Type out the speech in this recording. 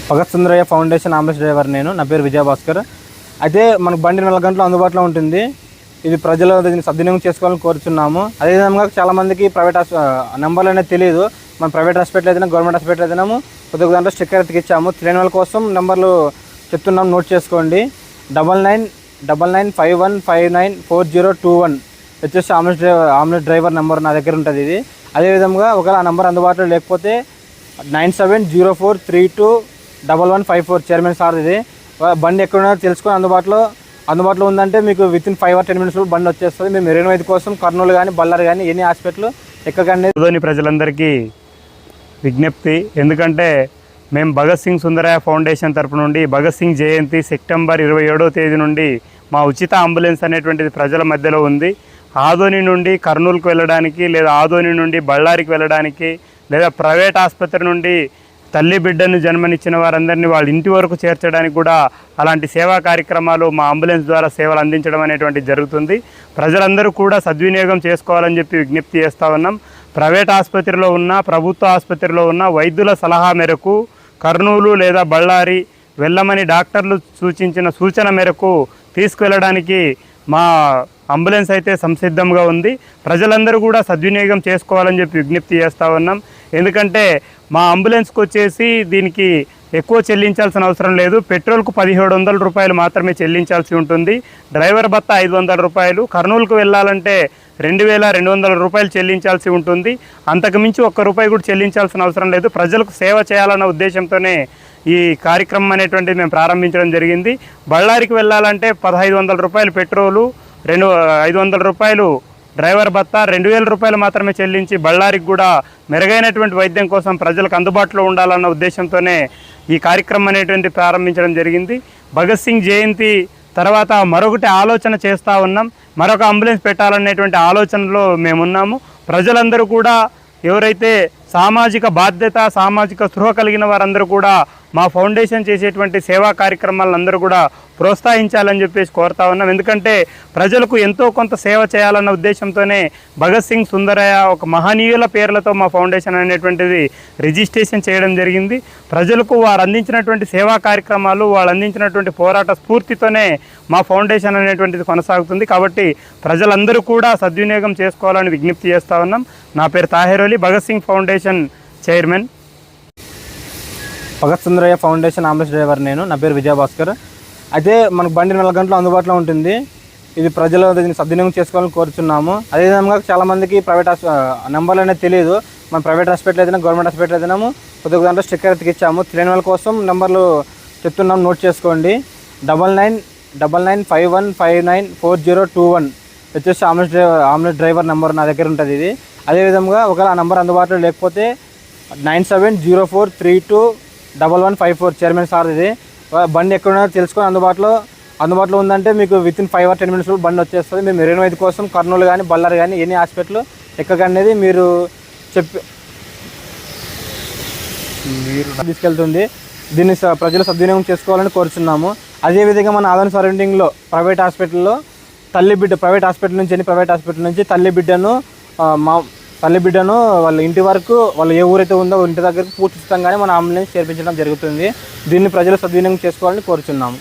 Bhagat Sundarayya foundation ambulance driver నేను. నా పేరు విజయభాస్కర్. అయితే మనకు బండి 4 గంటలు అందుబాటులో ఉంటుంది. ఇది ప్రజలు దీన్ని సద్వినియోగం చేసుకోవాలని కోరుచున్నాము. అదేవిధంగా చాలామందికి ప్రైవేట్ నెంబర్లు అనేది తెలియదు. మన ప్రైవేట్ హాస్పిటల్ అయితేనే గవర్నమెంట్ హాస్పిటల్ అయితేనేమో కొద్దిగా దాంట్లో స్టిక్కర్ ఎత్తికిచ్చాము. తెలియని వాళ్ళ కోసం నెంబర్లు చెప్తున్నాం, నోట్ చేసుకోండి. 9951594021 వచ్చేసి ఆంబులెన్స్ డ్రైవర్ నెంబర్ నా దగ్గర ఉంటుంది. ఇది అదేవిధంగా ఒకవేళ ఆ నెంబర్ అందుబాటులో లేకపోతే 9704321154 చైర్మన్ సార్. ఇది బండి ఎక్కడున్నా తెలుసుకొని అందుబాటులో ఉందంటే మీకు వితిన్ 5 or 10 minutes బండి వచ్చేస్తుంది. మేము 25 కోసం కర్నూలు కానీ బళ్ళారి కానీ ఎన్ని హాస్పిటల్ ఎక్కకండి. ప్రజలందరికీ విజ్ఞప్తి, ఎందుకంటే మేము భగత్ సింగ్ సుందరయ్య ఫౌండేషన్ తరపు నుండి భగత్ సింగ్ జయంతి సెప్టెంబర్ 27వ తేదీ నుండి మా ఉచిత అంబులెన్స్ అనేటువంటిది ప్రజల మధ్యలో ఉంది. ఆదోని నుండి కర్నూలుకు వెళ్ళడానికి, లేదా ఆదోని నుండి బళ్ళారికి వెళ్ళడానికి, లేదా ప్రైవేట్ ఆసుపత్రి నుండి తల్లి బిడ్డను జన్మనిచ్చిన వారందరినీ వాళ్ళ ఇంటి వరకు చేర్చడానికి కూడా అలాంటి సేవా కార్యక్రమాలు మా అంబులెన్స్ ద్వారా సేవలు అందించడం అనేటువంటిది జరుగుతుంది. ప్రజలందరూ కూడా సద్వినియోగం చేసుకోవాలని చెప్పి విజ్ఞప్తి చేస్తూ ఉన్నాం. ప్రైవేట్ ఆసుపత్రిలో ఉన్న, ప్రభుత్వ ఆసుపత్రిలో ఉన్న వైద్యుల సలహా మేరకు కర్నూలు లేదా బళ్ళారి వెళ్ళమని డాక్టర్లు సూచించిన సూచన మేరకు తీసుకువెళ్ళడానికి మా అంబులెన్స్ అయితే సంసిద్ధంగా ఉంది. ప్రజలందరూ కూడా సద్వినియోగం చేసుకోవాలని చెప్పి విజ్ఞప్తి చేస్తూ ఉన్నాం. ఎందుకంటే మా అంబులెన్స్కి వచ్చేసి దీనికి ఎక్కువ చెల్లించాల్సిన అవసరం లేదు. పెట్రోల్కు 1700 రూపాయలు మాత్రమే చెల్లించాల్సి ఉంటుంది. డ్రైవర్ భత్తా 500 రూపాయలు. కర్నూలుకు వెళ్ళాలంటే 2200 రూపాయలు చెల్లించాల్సి ఉంటుంది. అంతకుమించి ₹1 కూడా చెల్లించాల్సిన అవసరం లేదు. ప్రజలకు సేవ చేయాలన్న ఉద్దేశంతోనే ఈ కార్యక్రమం అనేటువంటిది మేము ప్రారంభించడం జరిగింది. బళ్ళారికి వెళ్ళాలంటే 1500 రూపాయలు పెట్రోలు, 500 రూపాయలు డ్రైవర్ భత్తా, 2000 రూపాయలు మాత్రమే చెల్లించి బళ్ళారికి కూడా మెరుగైనటువంటి వైద్యం కోసం ప్రజలకు అందుబాటులో ఉండాలన్న ఉద్దేశంతోనే ఈ కార్యక్రమం అనేటువంటి ప్రారంభించడం జరిగింది. భగత్ సింగ్ జయంతి తర్వాత మరొకటి ఆలోచన చేస్తూ ఉన్నాం. మరొక అంబులెన్స్ పెట్టాలనేటువంటి ఆలోచనలో మేమున్నాము. ప్రజలందరూ కూడా ఎవరైతే సామాజిక బాధ్యత, సామాజిక స్పృహ కలిగిన వారందరూ కూడా మా ఫౌండేషన్ చేసేటువంటి సేవా కార్యక్రమాలందరూ కూడా ప్రోత్సహించాలని చెప్పేసి కోరుతా ఉన్నాం. ఎందుకంటే ప్రజలకు ఎంతో కొంత సేవ చేయాలన్న ఉద్దేశంతోనే భగత్ సింగ్ సుందరయ్య ఒక మహనీయుల పేర్లతో మా ఫౌండేషన్ అనేటువంటిది రిజిస్ట్రేషన్ చేయడం జరిగింది. ప్రజలకు వారు అందించినటువంటి సేవా కార్యక్రమాలు, వాళ్ళు అందించినటువంటి పోరాట స్ఫూర్తితోనే మా ఫౌండేషన్ అనేటువంటిది కొనసాగుతుంది. కాబట్టి ప్రజలందరూ కూడా సద్వినియోగం చేసుకోవాలని విజ్ఞప్తి చేస్తూ ఉన్నాం. నా పేరు Tahir Ali, Bhagat Singh foundation chairman. Bhagat Sundarayya foundation ambulance driver నేను. నా పేరు విజయభాస్కర్. అయితే మనకు బండి 4 గంటలు అందుబాటులో ఉంటుంది. ఇది ప్రజలు దీన్ని సద్వినియోగం చేసుకోవాలని కోరుచున్నాము. అదేవిధంగా చాలామందికి ప్రైవేట్ నెంబర్లు అనేది తెలియదు. మన ప్రైవేట్ హాస్పిటల్ అయితేనే గవర్నమెంట్ హాస్పిటల్ అయితేనేమో కొద్దిగా దాంట్లో స్టిక్కర్ ఎత్తికిచ్చాము. తెలియని వాళ్ళ కోసం నెంబర్లు చెప్తున్నాం, నోట్ చేసుకోండి. 9951594021 వచ్చేసి ఆంబులెన్స్ డ్రైవర్ నెంబర్ నా దగ్గర ఉంటుంది. ఇది అదేవిధంగా ఒకవేళ ఆ నెంబర్ అందుబాటులో లేకపోతే 9704321154 చైర్మన్ సార్. ఇది బండి ఎక్కడున్నా తెలుసుకొని అందుబాటులో ఉందంటే మీకు వితిన్ 5 or 10 minutes బండి వచ్చేస్తుంది. మేము 25 కోసం కర్నూలు కానీ బళ్ళారి కానీ ఎన్ని హాస్పిటల్ ఎక్కకనేది మీరు తీసుకెళ్తుంది. దీన్ని ప్రజలు సద్వినియోగం చేసుకోవాలని కోరుచున్నాము. అదేవిధంగా మన ఆదోని సరౌండింగ్లో ప్రైవేట్ హాస్పిటల్లో ప్రైవేట్ హాస్పిటల్ నుంచి తల్లి బిడ్డను వాళ్ళ ఇంటి వరకు, వాళ్ళు ఏ ఊరైతే ఉందో ఇంటి దగ్గరకు పూర్తి ఉచితంగానే మన అంబులెన్స్ చేర్పించడం జరుగుతుంది. దీన్ని ప్రజలు సద్వినియోగం చేసుకోవాలని కోరుచున్నాము.